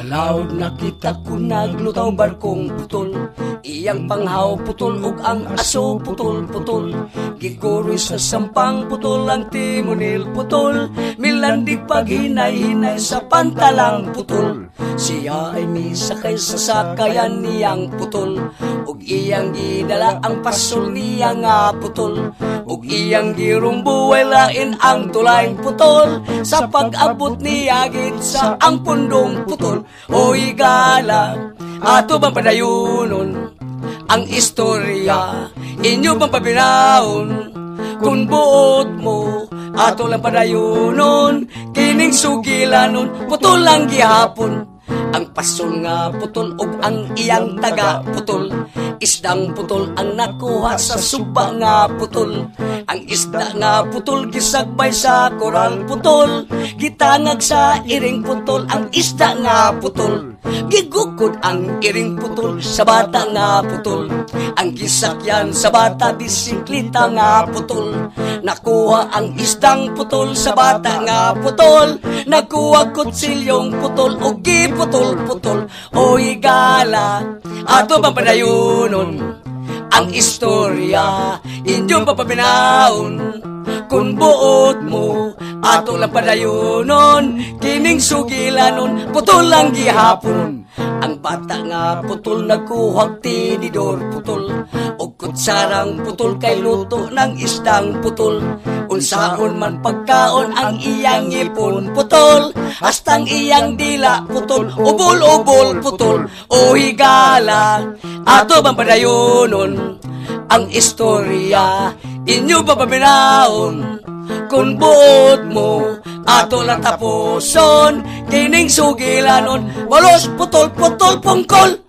Laod nakita ko naglutaw barkong putol, iyang panghaw putol ug ang aso putol-putol. Giguroy sa sampang putol ang timonil putol, milandig paghinay-hinay sa pantalang putol. Siya ay misakay sa sakayan niyang putol, ug iyang gidala ang pasol niya nga putol, ug iyang girumbuway lain ang tulaing putol. Sa pag-abot niya gid sa ang pundong putol, oy gala, ato bang padayunon ang istorya, inyo bang pabinaon? Kung buot mo, ato lang padayunon, kining sugilanon, putol lang gihapon. Ang pasol nga putol ug ang iyang taga putol, isdang putol ang nakuha sa suba nga putol. Ang isda nga putol gisagbay sa koral putol, gitangag sa iring putol ang isda nga putol. Gigugod ang iring putol sa bata nga putol, ang gisakyan sa bata bisikleta nga putol. Nakuha ang isdang putol sa bata nga putol, nakuha kutsilyong putol o giputol-putol. Oy gala, ato bang padayunon ang istorya, inyo papabinaon? Kung buot mo, ato lang padayunon, kining sugilanon, putol lang gihapon. Ang bata nga putol nagkuhag tinidor putol, og kutsarang putol kay luto ng isdang putol. Unsaon man pagkaon ang iyang ipon putol, hastang iyang dila putol, ubol-ubol putol. O higala, ato bang padayunon ang istorya, inyo ba pabinaon? Kung buot mo, ato lang tapuson, kining sugilanon, balos putol-putol pungkol.